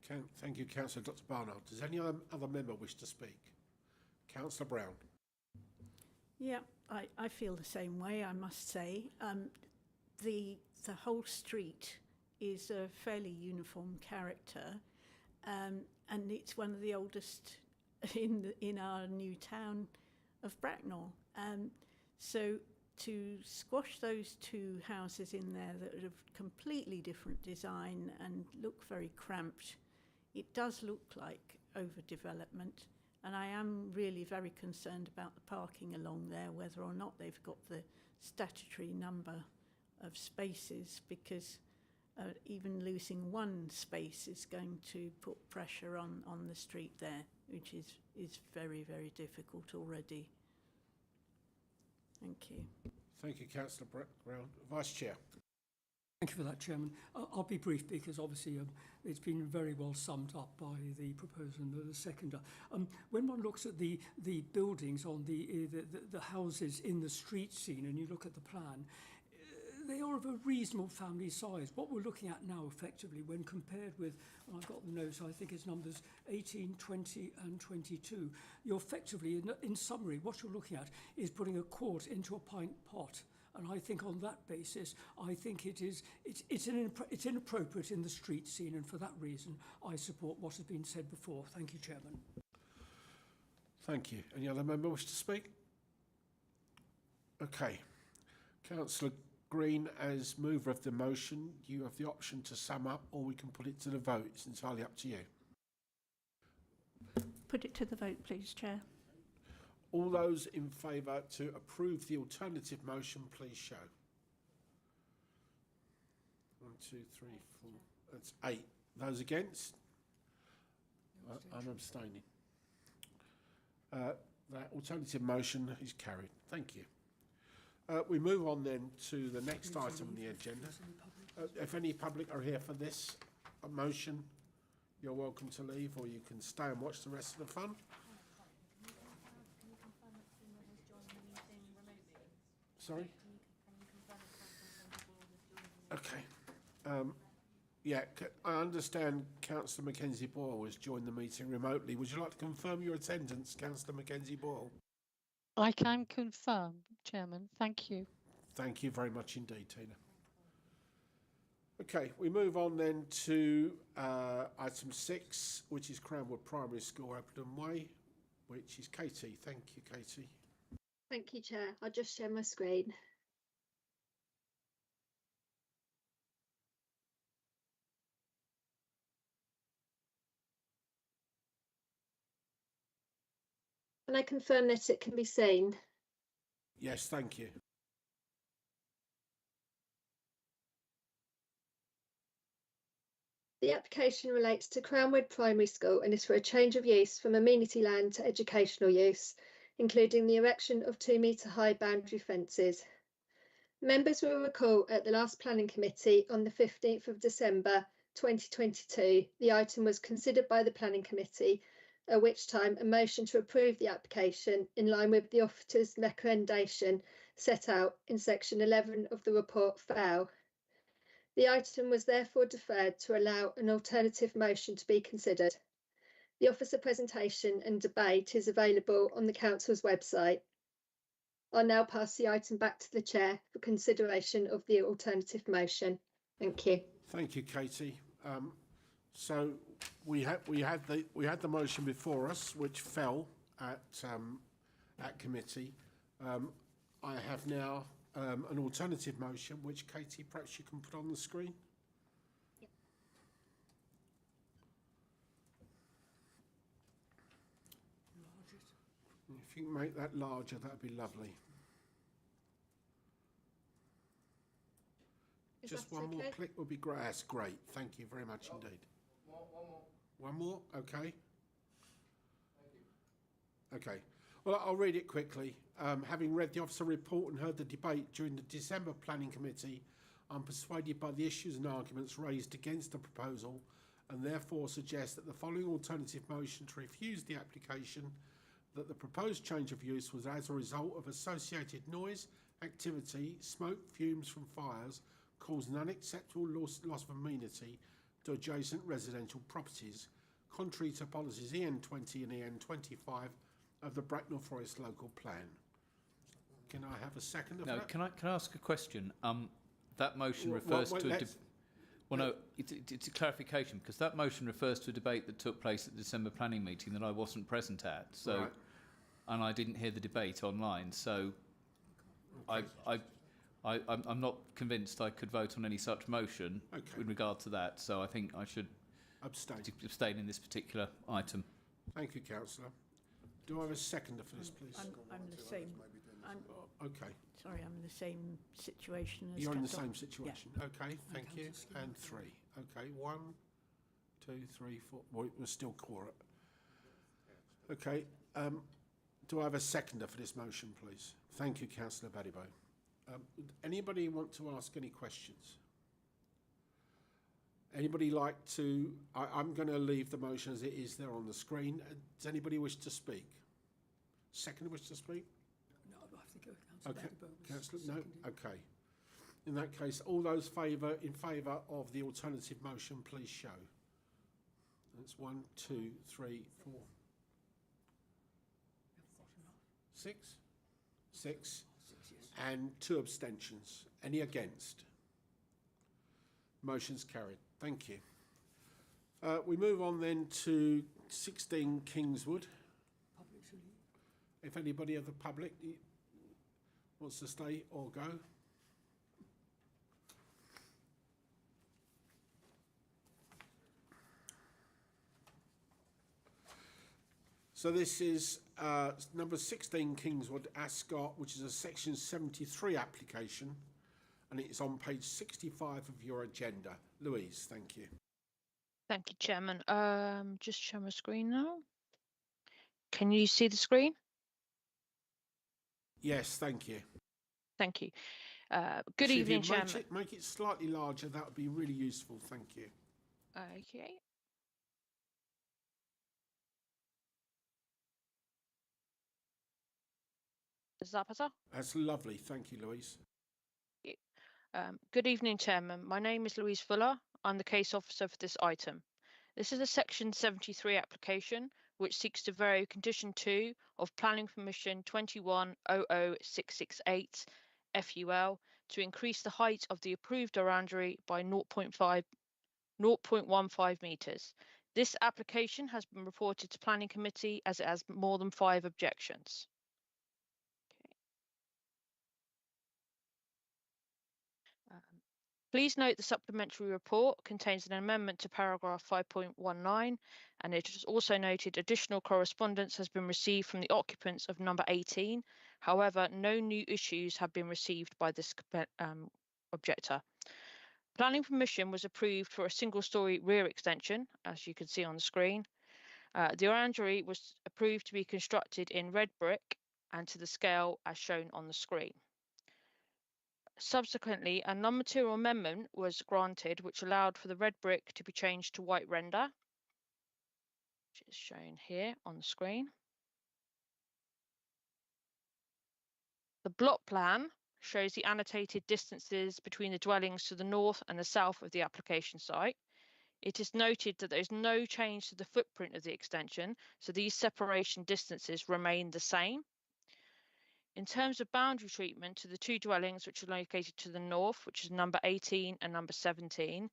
Thank you, Councillor Dr Barnard. Does any other member wish to speak? Councillor Brown. Yeah, I feel the same way, I must say. The whole street is a fairly uniform character, and it's one of the oldest in our new town of Bracknell. So to squash those two houses in there that have completely different design and look very cramped, it does look like overdevelopment. And I am really very concerned about the parking along there, whether or not they've got the statutory number of spaces, because even losing one space is going to put pressure on the street there, which is very, very difficult already. Thank you. Thank you, Councillor Brown. Vice Chair. Thank you for that, Chairman. I'll be brief because obviously it's been very well summed up by the proposer and the seconder. When one looks at the buildings on the houses in the street scene and you look at the plan, they are of a reasonable family size. What we're looking at now effectively when compared with, and I've got the notes, I think it's numbers 18, 20 and 22, you're effectively, in summary, what you're looking at is putting a quart into a pint pot. And I think on that basis, I think it's inappropriate in the street scene, and for that reason, I support what has been said before. Thank you, Chairman. Thank you. Any other member wish to speak? Okay. Councillor Green, as mover of the motion, you have the option to sum up, or we can put it to the vote. It's entirely up to you. Put it to the vote, please, Chair. All those in favour to approve the alternative motion, please show. 1, 2, 3, 4. That's 8. Those against? I'm abstaining. That alternative motion is carried. Thank you. We move on then to the next item on the agenda. If any public are here for this motion, you're welcome to leave, or you can stay and watch the rest of the fun. Sorry? Okay. Yeah, I understand Councillor Mackenzie Boyle has joined the meeting remotely. Would you like to confirm your attendance, Councillor Mackenzie Boyle? I can confirm, Chairman. Thank you. Thank you very much indeed, Tina. Okay, we move on then to item 6, which is Cranwood Primary School, Appledon Way, which is Katie. Thank you, Katie. Thank you, Chair. I'll just share my screen. Can I confirm that it can be seen? Yes, thank you. The application relates to Cranwood Primary School and is for a change of use from amenity land to educational use, including the erection of 2-metre-high boundary fences. Members will recall at the last Planning Committee on the 15th of December 2022, the item was considered by the Planning Committee, at which time a motion to approve the application in line with the officer's recommendation set out in section 11 of the report fell. The item was therefore deferred to allow an alternative motion to be considered. The officer presentation and debate is available on the Council's website. I'll now pass the item back to the Chair for consideration of the alternative motion. Thank you. Thank you, Katie. So we had the motion before us, which fell at committee. I have now an alternative motion, which Katie, perhaps you can put on the screen. Yep. If you can make that larger, that'd be lovely. Just one more click would be great. That's great. Thank you very much indeed. One more? Okay. Okay. Well, I'll read it quickly. Having read the officer report and heard the debate during the December Planning Committee, I'm persuaded by the issues and arguments raised against the proposal and therefore suggest that the following alternative motion to refuse the application, that the proposed change of use was as a result of associated noise, activity, smoke, fumes from fires, causing unacceptable loss of amenity to adjacent residential properties, contrary to policies EN20 and EN25 of the Bracknell Forest Local Plan. Can I have a second of No, that? can I ask a question? That motion Well, refers well, to a let's- well, no, it's a clarification because that motion refers to a debate that took place at the December planning meeting that I wasn't present at. So, Right. and I didn't hear the debate online. So, I'm not convinced I could vote on any such motion with regard to that. So I think I should abstain in this particular item. Thank you, Councillor. Do I have a seconder for this, please? I'm the same. Okay. Sorry, I'm in the same situation as You're in the Councillor- same situation. Yeah. Okay, thank you. And 3. Okay, 1, 2, 3, 4. Well, we're still quorum. Okay. Do I have a seconder for this motion, please? Thank you, Councillor Badibo. Anybody want to ask any questions? Anybody like to? I'm going to leave the motion as it is there on the screen. Does anybody wish to speak? Seconder wish to speak? No, I think Councillor Okay, Badibo was Councillor, no. seconded. Okay. In that case, all those in favour of the alternative motion, please show. That's 1, 2, 3, 4, 6, 6, and 2 abstentions. Any against? Motion's carried. Thank you. We move on then to 16 Kingswood. If anybody of the public wants to stay or go. So this is number 16 Kingswood, Ascot, which is a section 73 application, and it's on page 65 of your agenda. Louise, thank you. Thank you, Chairman. Just show my screen now. Can you see the screen? Yes, thank you. Thank you. Good Actually, evening, if you Chairman. make it slightly larger, that would be really useful. Thank you. Okay. Is that better? That's lovely. Thank you, Louise. Good evening, Chairman. My name is Louise Fuller. I'm the case officer for this item. This is a Section 73 application which seeks to vary Condition 2 of Planning Permission 2100668 FUL to increase the height of the approved orangery by 0.15 metres. This application has been reported to Planning Committee as it has more than 5 objections. Please note the supplementary report contains an amendment to paragraph 5.19, and it is also noted additional correspondence has been received from the occupants of number 18. However, no new issues have been received by this objector. Planning permission was approved for a single-storey rear extension, as you can see on the screen. The orangery was approved to be constructed in red brick and to the scale as shown on the screen. Subsequently, a non-material amendment was granted which allowed for the red brick to be changed to white render, which is shown here on the screen. The block plan shows the annotated distances between the dwellings to the north and the south of the application site. It is noted that there is no change to the footprint of the extension, so these separation distances remain the same. In terms of boundary treatment to the 2 dwellings which are located to the north, which is number 18 and number 17,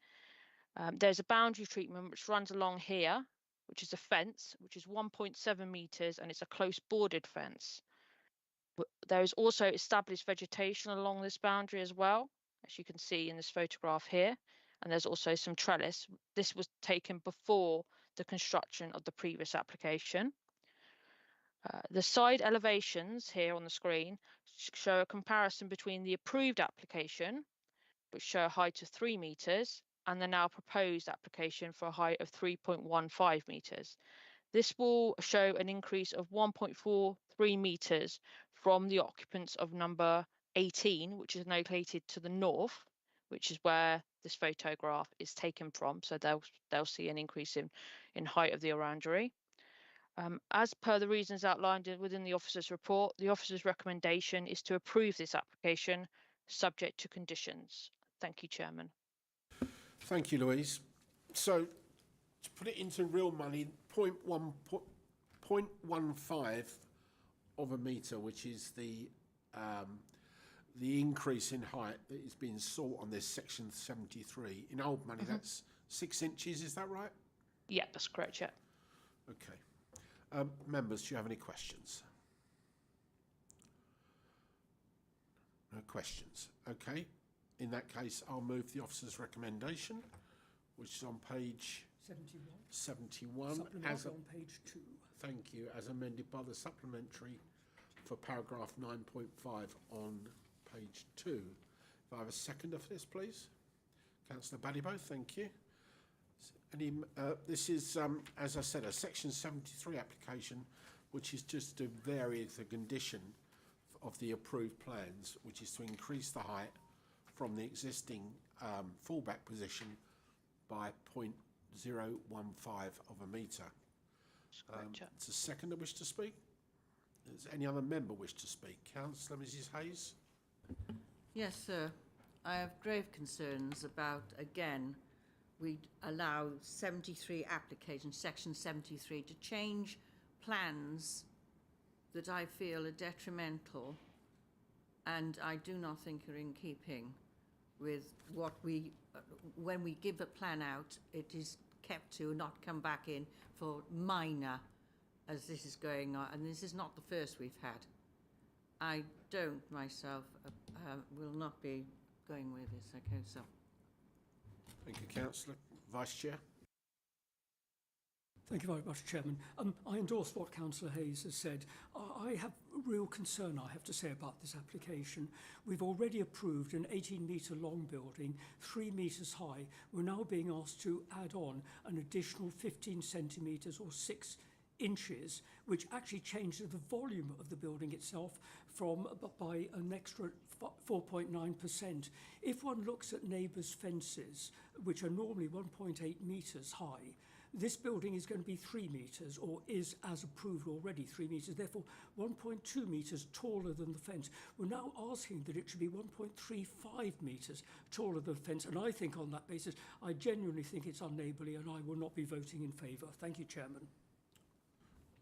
there's a boundary treatment which runs along here, which is a fence, which is 1.7 metres, and it's a close bordered fence. There is also established vegetation along this boundary as well, as you can see in this photograph here, and there's also some trellis. This was taken before the construction of the previous application. The side elevations here on the screen show a comparison between the approved application, which show a height of 3 metres, and the now proposed application for a height of 3.15 metres. This will show an increase of 1.43 metres from the occupants of number 18, which is located to the north, which is where this photograph is taken from. So they'll see an increase in height of the orangery. As per the reasons outlined within the officer's report, the officer's recommendation is to approve this application subject to conditions. Thank you, Chairman. Thank you, Louise. So to put it into real money, 0.15 of a metre, which is the increase in height that is being sought on this section 73. In old money, that's 6 inches, is that right? Yeah, that's correct, yeah. Okay. Members, do you have any questions? No questions. Okay. In that case, I'll move the officer's recommendation, which is on page 71. Supplemental on page 2. Thank you. As amended by the supplementary for paragraph 9.5 on page 2. If I have a seconder for this, please. Councillor Badibo, thank you. This is, as I said, a section 73 application, which is just to vary the condition of the approved plans, which is to increase the height from the existing fallback position by 0.015 of a metre. Does a seconder wish to speak? Does any other member wish to speak? Councillor Mrs Hayes? Yes, sir. I have grave concerns about, again, we allow 73 applications, section 73, to change plans that I feel are detrimental and I do not think are in keeping with what we, when we give a plan out, it is kept to not come back in for minor, as this is going on, and this is not the first we've had. I don't myself will not be going with this. Okay, so. Thank you, Councillor. Vice Chair. Thank you very much, Chairman. I endorse what Councillor Hayes has said. I have a real concern, I have to say, about this application. We've already approved an 18-metre long building, 3 metres high. We're now being asked to add on an additional 15 centimetres or 6 inches, which actually changes the volume of the building itself by an extra 4.9%. If one looks at neighbours' fences, which are normally 1.8 metres high, this building is going to be 3 metres, or is, as approved already, 3 metres, therefore 1.2 metres taller than the fence. We're now asking that it should be 1.35 metres taller than the fence, and I think on that basis, I genuinely think it's unneighbourly, and I will not be voting in favour. Thank you, Chairman.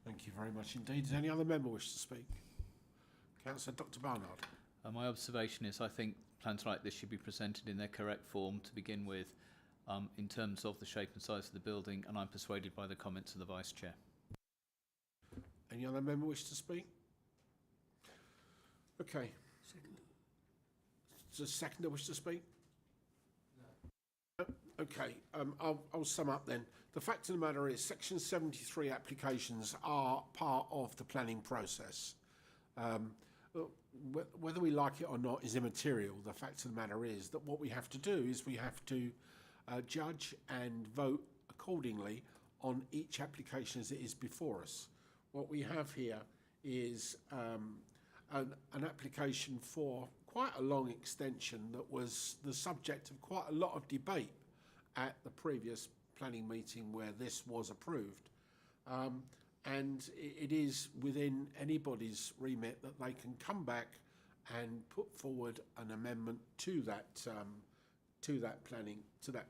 Thank you very much indeed. Does any other member wish to speak? Councillor Dr Barnard. My observation is I think plans like this should be presented in their correct form to begin with, in terms of the shape and size of the building, and I'm persuaded by the comments of the Vice Chair. Any other member wish to speak? Okay. Second. Does a seconder wish to speak? No. Okay, I'll sum up then. The fact of the matter is section 73 applications are part of the planning process. Whether we like it or not is immaterial. The fact of the matter is that what we have to do is we have to judge and vote accordingly on each application as it is before us. What we have here is an application for quite a long extension that was the subject of quite a lot of debate at the previous planning meeting where this was approved. And it is within anybody's remit that they can come back and put forward an amendment to that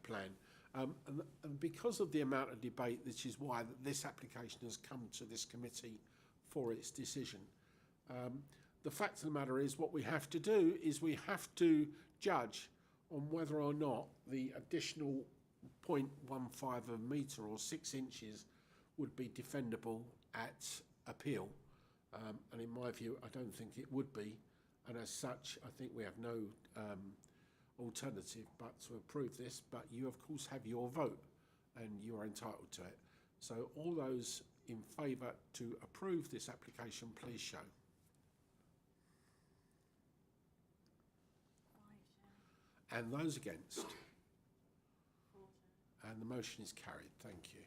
plan. And because of the amount of debate, which is why this application has come to this committee for its decision. The fact of the matter is what we have to do is we have to judge on whether or not the additional 0.15 of a metre or 6 inches would be defendable at appeal. And in my view, I don't think it would be. And as such, I think we have no alternative but to approve this. But you, of course, have your vote and you are entitled to it. So all those in favour to approve this application, please show. And those against? And the motion is carried. Thank you.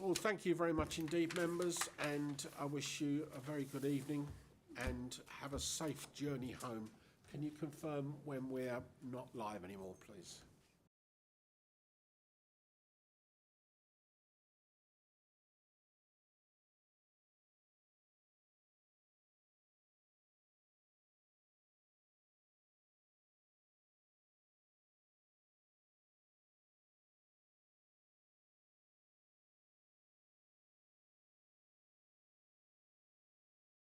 Well, thank you very much indeed, members, and I wish you a very good evening and have a safe journey home. Can you confirm when we're not live anymore, please?